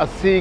80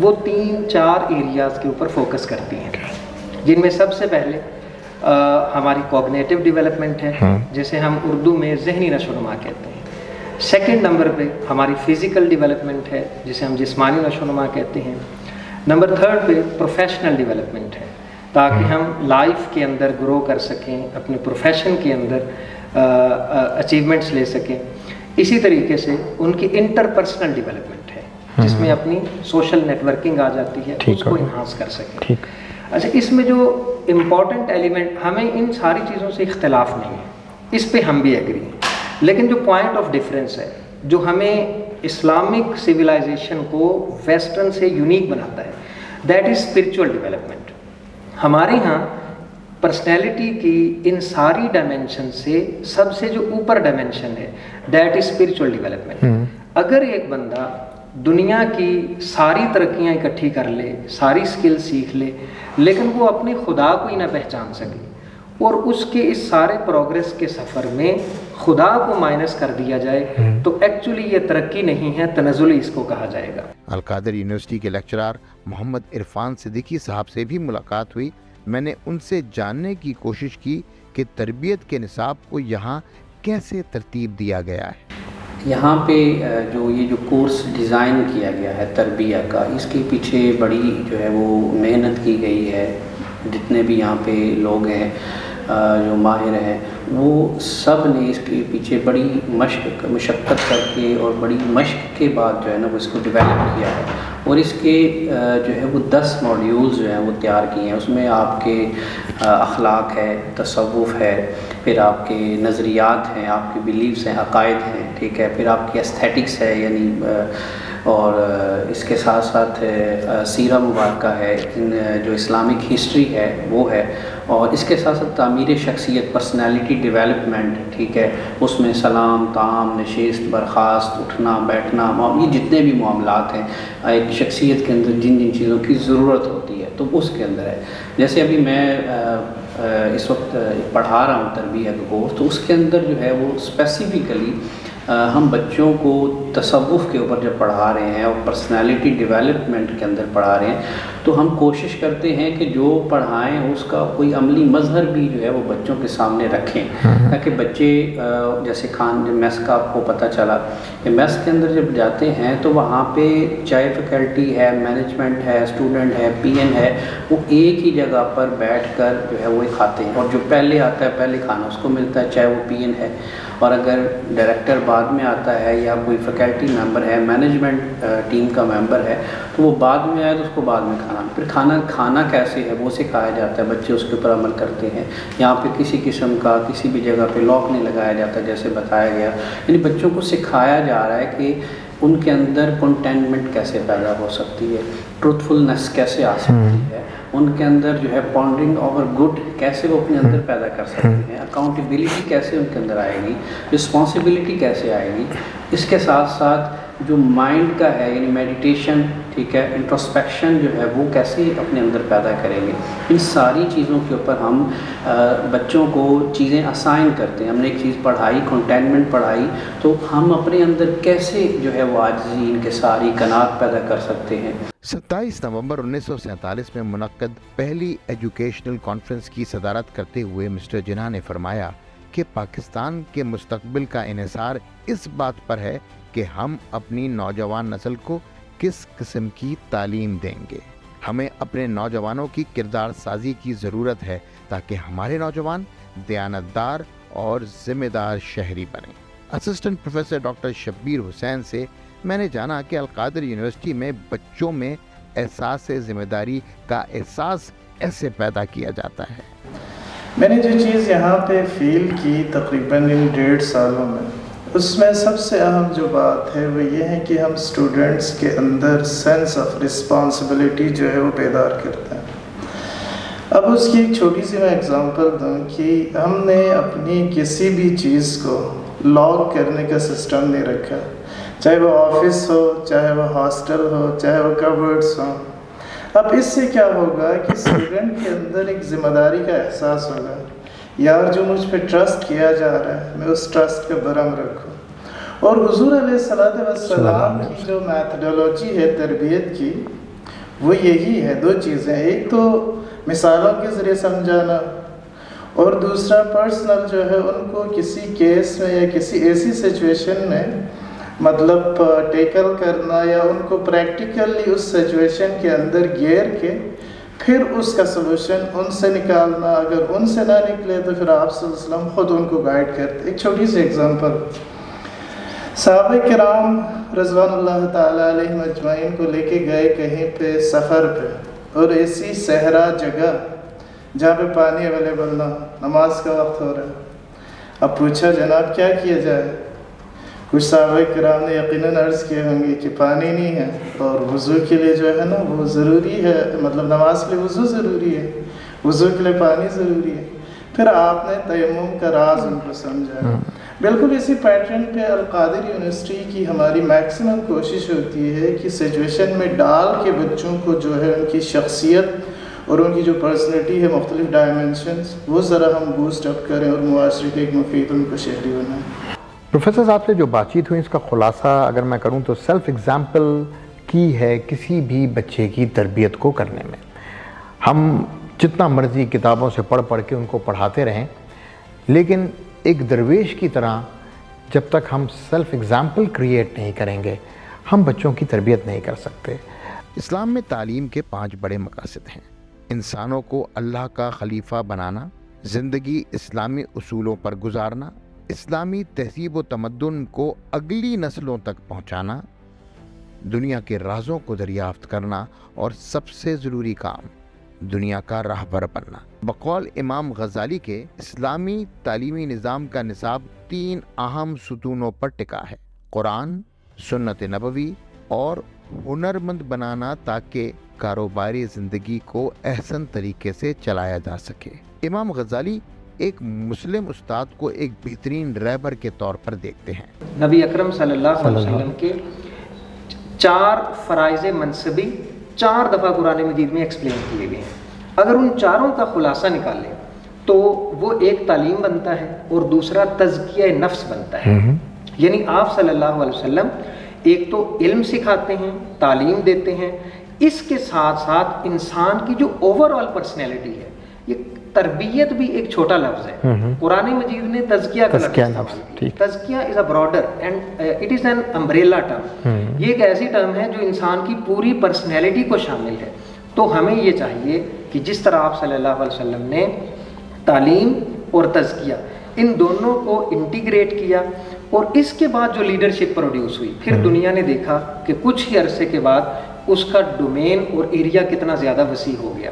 وہ 3-4 ایریاز کے اوپر فوکس کرتی ہیں، جن میں سب سے پہلے ہماری کوگنیٹو ڈیولپمنٹ ہے، جسے ہم اردو میں ذہنی نشو و نما کہتے ہیں۔ سیکنڈ نمبر پہ ہماری فزیکل ڈیولپمنٹ ہے، جسے ہم جسمانی نشو و نما کہتے ہیں۔ نمبر 3 پہ پروفیشنل ڈیولپمنٹ ہے، تاکہ ہم لائف کے اندر گرو کر سکیں، اپنے پروفیشن کے اندر اچیومنٹس لے سکیں۔ اسی طریقے سے ان کی انٹرپرسنل ڈیولپمنٹ ہے، جس میں اپنی سوشل نیٹ ورکنگ آ جاتی ہے، اس کو انہانس کر سکیں۔ اچھا، اس میں جو امپورٹنٹ ایلیمنٹ، ہمیں ان ساری چیزوں سے اختلاف نہیں ہے، اس پہ ہم بھی ایگری ہیں، لیکن جو پوائنٹ آف ڈفرینس ہے، جو ہمیں اسلامک سویلائزیشن کو ویسٹرن سے یونیک بناتا ہے، دیٹ از اسپرچول ڈیولپمنٹ۔ ہمارے ہاں پرسنالٹی کی ان ساری ڈائمینشن سے سب سے جو اوپر ڈائمینشن ہے، دیٹ از اسپرچول ڈیولپمنٹ۔ اگر ایک بندہ دنیا کی ساری ترقیاں اکٹھی کر لے، ساری سکل سیکھ لے، لیکن وہ اپنے خدا کو ہی نہ پہچان سکے، اور اس کے اس سارے پروگریس کے سفر میں خدا کو مائنس کر دیا جائے، تو ایکچولی یہ ترقی نہیں ہے، تنزل اس کو کہا جائے گا۔ القادر یونیورسٹی کے لیکچرار محمد عرفان صدیقی صاحب سے بھی ملاقات ہوئی۔ میں نے ان سے جاننے کی کوشش کی کہ تربیت کے نصاب کو یہاں کیسے ترتیب دیا گیا ہے۔ یہاں پہ جو کورس ڈیزائن کیا گیا ہے تربیہ کا، اس کے پیچھے بڑی جو ہے وہ محنت کی گئی ہے۔ جتنے بھی یہاں پہ لوگ ہیں جو ماہر ہیں، وہ سب نے اس کے پیچھے بڑی مشقت کر کے اور بڑی مشق کے بعد جو ہے نا وہ اس کو ڈیولپ کیا ہے، اور اس کے جو ہے وہ 10 ماڈیولز جو ہیں وہ تیار کیے ہیں۔ اس میں آپ کے اخلاق ہے، تصوف ہے، پھر آپ کے نظریات ہیں، آپ کے بیلیفز ہیں، عقائد ہیں، ٹھیک ہے، پھر آپ کی ایستھیٹکس ہے، یعنی اور اس کے ساتھ ساتھ سیرہ مبارکہ ہے، جو اسلامک ہسٹری ہے وہ ہے، اور اس کے ساتھ ساتھ تعمیر شخصیت، پرسنالٹی ڈیولپمنٹ، ٹھیک ہے، اس میں سلام، طعام، نشست، برخاست، اٹھنا بیٹھنا، یہ جتنے بھی معاملات ہیں ایک شخصیت کے اندر جن جن چیزوں کی ضرورت ہوتی ہے، تو اس کے اندر ہے۔ جیسے ابھی میں اس وقت پڑھا رہا ہوں تربیہ کا کورس، تو اس کے اندر جو ہے وہ اسپیسیفکلی ہم بچوں کو تصوف کے اوپر جب پڑھا رہے ہیں اور پرسنالٹی ڈیولپمنٹ کے اندر پڑھا رہے ہیں، تو ہم کوشش کرتے ہیں کہ جو پڑھائیں اس کا کوئی عملی مظہر بھی جو ہے وہ بچوں کے سامنے رکھیں، تاکہ بچے جیسے جب میس کا آپ کو پتہ چلا کہ میس کے اندر جب جاتے ہیں تو وہاں پہ چاہے فیکلٹی ہے، مینجمنٹ ہے، اسٹوڈنٹ ہے، پی این ہے، وہ ایک ہی جگہ پر بیٹھ کر جو ہے وہ کھاتے ہیں، اور جو پہلے آتا ہے پہلے کھانا اس کو ملتا ہے، چاہے وہ پی این ہے، اور اگر ڈائریکٹر بعد میں آتا ہے یا کوئی فیکلٹی ممبر ہے، مینجمنٹ ٹیم کا ممبر ہے، تو وہ بعد میں آئے تو اس کو بعد میں پھر کھانا کیسے ہے وہ سکھایا جاتا ہے، بچے اس کے اوپر عمل کرتے ہیں۔ یہاں پہ کسی قسم کا کسی بھی جگہ پہ لاک نہیں لگایا جاتا جیسے بتایا گیا، یعنی بچوں کو سکھایا جا رہا ہے کہ ان کے اندر کنٹینمنٹ کیسے پیدا ہو سکتی ہے، ٹروتھفلنس کیسے آ سکتی ہے، ان کے اندر جو ہے پونڈرنگ اوور گڈ کیسے وہ اپنے اندر پیدا کر سکتے ہیں، اکاؤنٹیبلٹی کیسے ان کے اندر آئے گی، رسپانسبلٹی کیسے آئے گی۔ اس کے ساتھ ساتھ جو مائنڈ کا ہے، یعنی میڈیٹیشن، ٹھیک ہے، انٹروسپیکشن جو ہے وہ کیسے اپنے اندر پیدا کریں گے، ان ساری چیزوں کے اوپر ہم بچوں کو چیزیں اسائن کرتے ہیں۔ ہم نے ایک چیز پڑھائی، کنٹینمنٹ پڑھائی، تو ہم اپنے اندر کیسے جو ہے وہ عاجزی، ان کے ساری قناعت پیدا کر سکتے ہیں۔ 27 نومبر 1947 میں منعقد پہلی ایجوکیشنل کانفرنس کی صدارت کرتے ہوئے مسٹر جناح نے فرمایا کہ پاکستان کے مستقبل کا انحصار اس بات پر ہے کہ ہم اپنی نوجوان نسل کو کس قسم کی تعلیم دیں گے۔ ہمیں اپنے نوجوانوں کی کردار سازی کی ضرورت ہے تاکہ ہمارے نوجوان دیانتدار اور ذمہ دار شہری بنیں۔ اسسٹنٹ پروفیسر ڈاکٹر شبیر حسین سے میں نے جانا کہ القادر یونیورسٹی میں بچوں میں احساس ذمہ داری کا احساس ایسے پیدا کیا جاتا ہے۔ میں نے جو چیز یہاں پہ فیل کی تقریباً ان 1.5 سالوں میں، اس میں سب سے اہم جو بات ہے وہ یہ ہے کہ ہم اسٹوڈنٹس کے اندر سینس آف رسپانسبلٹی جو ہے وہ بیدار کرتے ہیں۔ اب اس کی ایک چھوٹی سی میں اگزامپل دوں کہ ہم نے اپنی کسی بھی چیز کو لاک کرنے کا سسٹم نہیں رکھا، چاہے وہ آفس ہو، چاہے وہ ہاسٹل ہو، چاہے وہ کبرڈس ہوں۔ اب اس سے کیا ہوگا کہ اسٹوڈنٹ کے اندر ایک ذمہ داری کا احساس ہوگا، یار جو مجھ پہ ٹرسٹ کیا جا رہا ہے میں اس ٹرسٹ کا برہم رکھوں۔ اور حضور علیہ السلام کی جو میتھڈولوجی ہے تربیت کی، وہ یہی ہے، دو چیزیں، ایک تو مثالوں کے ذریعے سمجھانا، اور دوسرا پرسنل جو ہے ان کو کسی کیس میں یا کسی ایسی سچویشن میں مطلب ٹیکل کرنا، یا ان کو پریکٹیکلی اس سچویشن کے اندر گیر کے پھر اس کا سلوشن ان سے نکالنا۔ اگر ان سے نہ نکلے تو پھر آپ صلی اللہ علیہ وسلم خود ان کو گائیڈ کرتے۔ ایک چھوٹی سی اگزامپل، صحابہ کرام رضوان اللہ تعالیٰ علیہ اجمعین کو لے کے گئے کہیں پہ سفر پہ، اور ایسی صحرا جگہ جہاں پہ پانی اویلیبل نہ ہو، نماز کا وقت ہو رہا ہے۔ اب پوچھا جناب کیا کیا جائے؟ کچھ صحابہ کرام نے یقیناً عرض کیے ہوں گے کہ پانی نہیں ہے، اور وضو کے لیے جو ہے نا وہ ضروری ہے، مطلب نماز کے لیے وضو ضروری ہے، وضو کے لیے پانی ضروری ہے۔ پھر آپ نے تیمم کا راز ان کو سمجھا۔ بالکل اسی پیٹرن پہ القادر یونیورسٹی کی ہماری میکسیمم کوشش ہوتی ہے کہ سچویشن میں ڈال کے بچوں کو جو ہے ان کی شخصیت اور ان کی جو پرسنالٹی ہے مختلف ڈائمنشنز، وہ ذرا ہم بوسٹ اپ کریں اور معاشرے کے ایک مفید ان کو شہری بنائیں۔ پروفیسر صاحب سے جو بات چیت ہوئی اس کا خلاصہ اگر میں کروں تو سیلف ایگزامپل کی ہے کسی بھی بچے کی تربیت کو کرنے میں۔ ہم جتنا مرضی کتابوں سے پڑھ کے ان کو پڑھاتے رہیں، لیکن ایک درویش کی طرح جب تک ہم سیلف ایگزامپل کریٹ نہیں کریں گے ہم بچوں کی تربیت نہیں کر سکتے۔ اسلام میں تعلیم کے 5 بڑے مقاصد ہیں: انسانوں کو اللہ کا خلیفہ بنانا، زندگی اسلامی اصولوں پر گزارنا، اسلامی تہذیب و تمدن کو اگلی نسلوں تک پہنچانا، دنیا کے رازوں کو دریافت کرنا، اور سب سے ضروری کام دنیا کا راہبر بننا۔ بقول امام غزالی کے اسلامی تعلیمی نظام کا نصاب 3 اہم ستونوں پر ٹکا ہے: قرآن، سنت نبوی اور ہنرمند بنانا، تاکہ کاروباری زندگی کو احسن طریقے سے چلایا جا سکے۔ امام غزالی ایک مسلم استاد کو ایک بہترین رہبر کے طور پر دیکھتے ہیں۔ نبی اکرم صلی اللہ علیہ وسلم کے 4 فرائض منصبی 4 دفعہ قرآن مجید میں ایکسپلین کیے گئے ہیں۔ اگر ان چاروں کا خلاصہ نکالیں تو وہ ایک تعلیم بنتا ہے اور دوسرا تزکیہ نفس بنتا ہے۔ یعنی آپ صلی اللہ علیہ وسلم ایک تو علم سکھاتے ہیں، تعلیم دیتے ہیں، اس کے ساتھ ساتھ انسان کی جو اوور آل پرسنالٹی ہے، یہ تربیت بھی ایک چھوٹا لفظ ہے۔ قرآن مجید نے تزکیہ کا لفظ استعمال کیا۔ تزکیہ is a broader and it is an umbrella term. یہ ایک ایسی ٹرم ہے جو انسان کی پوری پرسنالٹی کو شامل ہے۔ تو ہمیں یہ چاہیے کہ جس طرح آپ صلی اللہ علیہ وسلم نے تعلیم اور تزکیہ ان دونوں کو انٹیگریٹ کیا، اور اس کے بعد جو لیڈرشپ پروڈیوس ہوئی، پھر دنیا نے دیکھا کہ کچھ ہی عرصے کے بعد اس کا ڈومین اور ایریا کتنا زیادہ وسیع ہو گیا۔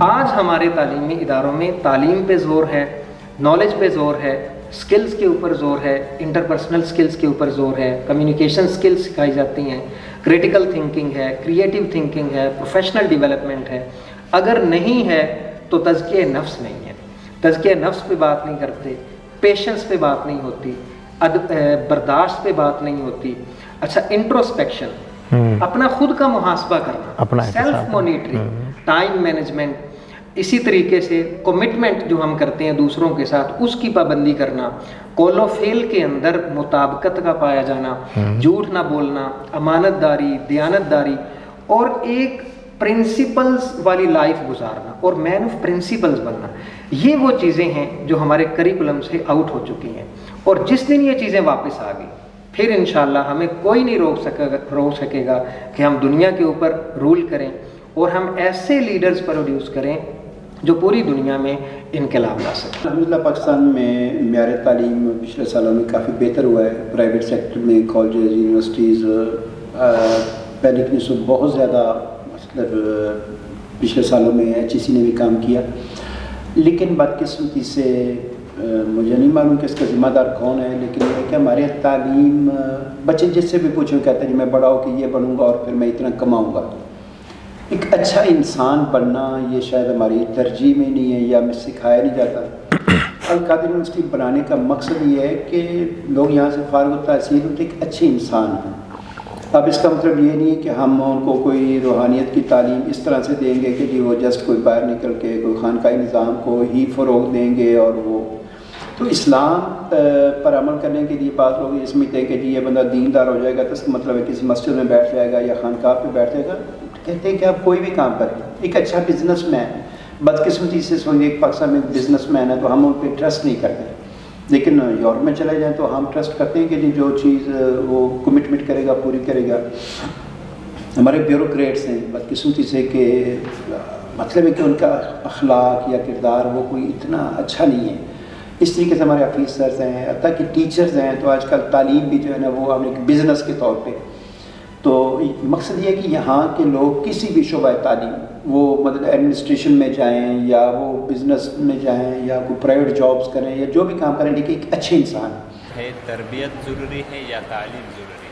آج ہمارے تعلیمی اداروں میں تعلیم پہ زور ہے، نالج پہ زور ہے، سکلز کے اوپر زور ہے، انٹرپرسنل سکلز کے اوپر زور ہے، کمیونیکیشن سکلز سکھائی جاتی ہیں، کریٹیکل تھنکنگ ہے، کریٹیو تھنکنگ ہے، پروفیشنل ڈیولپمنٹ ہے۔ اگر نہیں ہے تو تزکیہ نفس نہیں ہے۔ تزکیہ نفس پہ بات نہیں کرتے، پیشنس پہ بات نہیں ہوتی، برداشت پہ بات نہیں ہوتی۔ اچھا، انٹروسپیکشن، اپنا خود کا محاسبہ کرنا، سیلف مانیٹرنگ، ٹائم مینجمنٹ، اسی طریقے سے کمٹمنٹ جو ہم کرتے ہیں دوسروں کے ساتھ اس کی پابندی کرنا، قول و فعل کے اندر مطابقت کا پایا جانا، جھوٹ نہ بولنا، امانت داری، دیانت داری، اور ایک پرنسپلز والی لائف گزارنا اور مین آف پرنسپلز بننا۔ یہ وہ چیزیں ہیں جو ہمارے کریکولم سے آؤٹ ہو چکی ہیں، اور جس دن یہ چیزیں واپس آ گئی پھر انشاءاللہ ہمیں کوئی نہیں روک سکے گا کہ ہم دنیا کے اوپر رول کریں اور ہم ایسے لیڈرز پروڈیوس کریں جو پوری دنیا میں انقلاب لا سکیں۔ الحمدللہ پاکستان میں معیار تعلیم پچھلے سالوں میں کافی بہتر ہوا ہے۔ پرائیویٹ سیکٹر میں کالجز، یونیورسٹیز، پہلے کی نسبت بہت زیادہ مطلب پچھلے سالوں میں HEC نے بھی کام کیا، لیکن بدقسمتی سے مجھے نہیں معلوم کہ اس کا ذمہ دار کون ہے، لیکن یہ ہے کہ ہمارے تعلیم بچے جس سے بھی پوچھو کہتے ہیں میں بڑا ہو کہ یہ بنوں گا اور پھر میں اتنا کماؤں گا۔ ایک اچھا انسان بننا یہ شاید ہماری ترجیح میں نہیں ہے یا ہمیں سکھایا نہیں جاتا۔ القادر یونیورسٹی بنانے کا مقصد یہ ہے کہ لوگ یہاں سے فارغ التحصیل ہوتے ایک اچھے انسان ہیں۔ اب اس کا مطلب یہ نہیں ہے کہ ہم ان کو کوئی روحانیت کی تعلیم اس طرح سے دیں گے کہ جی وہ جسٹ کوئی باہر نکل کے کوئی خانقاہی نظام کو ہی فروغ دیں گے، اور وہ تو اسلام پر عمل کرنے کے لیے بعض لوگ یہ سمجھتے ہیں کہ جی یہ بندہ دیندار ہو جائے گا تو اس کا مطلب ہے کسی مسجد میں بیٹھ جائے گا یا خانقاہ پہ بیٹھ جائے گا۔ کہتے ہیں کہ آپ کوئی بھی کام کریں. ایک اچھا بزنس مین, بدقسمتی سے اس وقت ایک پاکستان میں بزنس مین ہے تو ہم ان پہ ٹرسٹ نہیں کرتے, لیکن یورپ میں چلے جائیں تو ہم ٹرسٹ کرتے ہیں کہ جی جو چیز وہ کمٹمنٹ کرے گا پوری کرے گا. ہمارے بیوروکریٹس ہیں بدقسمتی سے کہ مطلب ہے کہ ان کا اخلاق یا کردار وہ کوئی اتنا اچھا نہیں ہے. اس طریقے سے ہمارے آفیسرز ہیں, حتیٰ کہ ٹیچرز ہیں, تو آج کل تعلیم بھی جو ہے نا وہ ہم ایک بزنس کے طور پہ. تو مقصد یہ ہے کہ یہاں کے لوگ کسی بھی شعبہ تعلیم, وہ مطلب ایڈمنسٹریشن میں جائیں یا وہ بزنس میں جائیں یا کوئی پرائیویٹ جابس کریں یا جو بھی کام کریں, لیکن ایک اچھے انسان ہے. تربیت ضروری ہے یا تعلیم ضروری ہے؟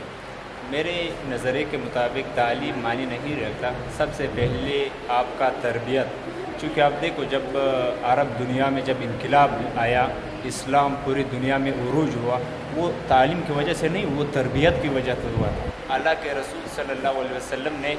میرے نظریے کے مطابق تعلیم معنی نہیں رکھتا. سب سے پہلے آپ کا تربیت, چونکہ آپ دیکھو جب عرب دنیا میں جب انقلاب آیا, اسلام پوری دنیا میں عروج ہوا, وہ تعلیم کی وجہ سے نہیں, وہ تربیت کی وجہ سے ہوا. اللہ کے رسول صلی اللہ علیہ وسلم نے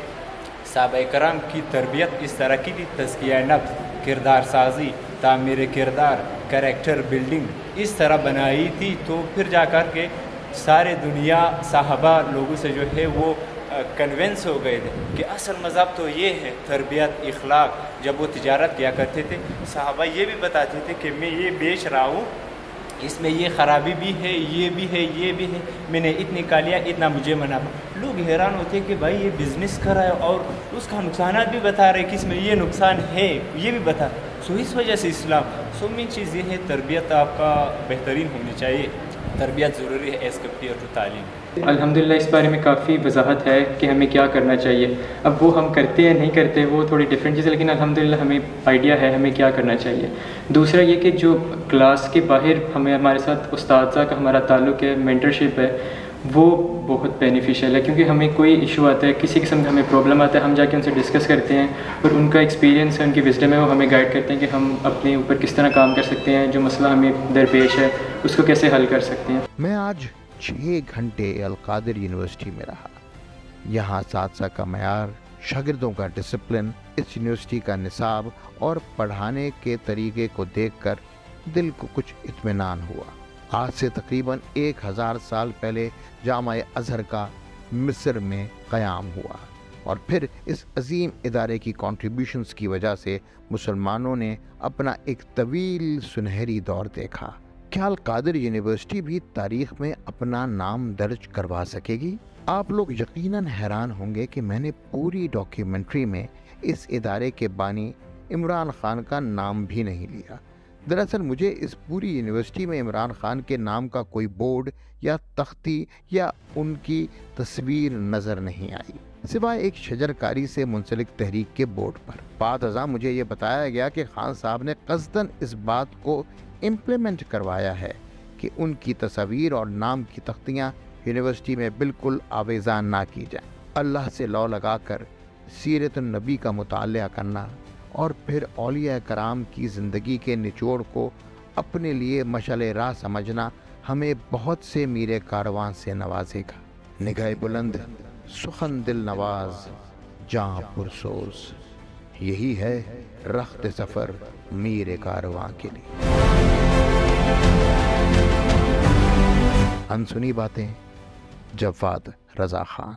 صحابہ کرام کی تربیت اس طرح کی تھی, تزکیہ نفس, کردار سازی, تعمیر کردار, کریکٹر بلڈنگ اس طرح بنائی تھی. تو پھر جا کر کے سارے دنیا صحابہ لوگوں سے جو ہے وہ کنونس ہو گئے تھے کہ اصل مذہب تو یہ ہے, تربیت, اخلاق. جب وہ تجارت کیا کرتے تھے صحابہ یہ بھی بتاتے تھے کہ میں یہ بیچ رہا ہوں, اس میں یہ خرابی بھی ہے, یہ بھی ہے, یہ بھی ہے, میں نے اتنی کا لیا, اتنا مجھے منافع. لوگ حیران ہوتے کہ بھائی یہ بزنس کر رہا ہے اور اس کا نقصانات بھی بتا رہے کہ اس میں یہ نقصان ہے, یہ بھی بتا. سو اس وجہ سے اسلام مین چیز یہ ہے تربیت آپ کا بہترین ہونی چاہیے. تربیت ضروری ہے ایز کمپیئر ٹو تعلیم. الحمدللہ اس بارے میں کافی وضاحت ہے کہ ہمیں کیا کرنا چاہیے. اب وہ ہم کرتے ہیں نہیں کرتے وہ تھوڑی ڈفرینٹ چیز ہے, لیکن الحمدللہ ہمیں آئیڈیا ہے ہمیں کیا کرنا چاہیے. دوسرا یہ کہ جو کلاس کے باہر ہمارے ساتھ اساتذہ کا ہمارا تعلق ہے, مینٹرشپ ہے, وہ بہت بینیفیشیل ہے. کیونکہ ہمیں کوئی ایشو آتا ہے, کسی قسم کا ہمیں پرابلم آتا ہے, ہم جا کے ان سے ڈسکس کرتے ہیں اور ان کا ایکسپیرینس ہے, ان کی وزڈم ہے, وہ ہمیں گائیڈ کرتے ہیں کہ ہم اپنے اوپر کس طرح کام کر سکتے ہیں, جو مسئلہ ہمیں درپیش ہے اس کو کیسے حل کر سکتے ہیں. میں آج 6 گھنٹے القادر یونیورسٹی میں رہا. یہاں اساتذہ کا معیار, شاگردوں کا ڈسپلن, اس یونیورسٹی کا نصاب اور پڑھانے کے طریقے کو دیکھ کر دل کو کچھ اطمینان ہوا. آج سے تقریباً 1000 سال پہلے جامعہ ازہر کا مصر میں قیام ہوا اور پھر اس عظیم ادارے کی کنٹریبیوشنز کی وجہ سے مسلمانوں نے اپنا ایک طویل سنہری دور دیکھا. کیا القادر یونیورسٹی بھی تاریخ میں اپنا نام درج کروا سکے گی؟ آپ لوگ یقیناً حیران ہوں گے کہ میں نے پوری ڈاکیومنٹری میں اس ادارے کے بانی عمران خان کا نام بھی نہیں لیا. دراصل مجھے اس پوری یونیورسٹی میں عمران خان کے نام کا کوئی بورڈ یا تختی یا ان کی تصویر نظر نہیں آئی, سوائے ایک شجرکاری سے منسلک تحریک کے بورڈ پر. بعد ازاں مجھے یہ بتایا گیا کہ خان صاحب نے قصداً اس بات کو امپلیمنٹ کروایا ہے کہ ان کی تصاویر اور نام کی تختیاں یونیورسٹی میں بالکل آویزان نہ کی جائیں. اللہ سے لو لگا کر سیرت النبی کا مطالعہ کرنا اور پھر اولیاء کرام کی زندگی کے نچوڑ کو اپنے لیے مشعل راہ سمجھنا ہمیں بہت سے میرے کاروان سے نوازے گا. نگاہ بلند, سخن دل نواز, جاں پرسوز, یہی ہے رخت سفر میرے کاروان کے لیے. انسنی باتیں, جواد رضا خان.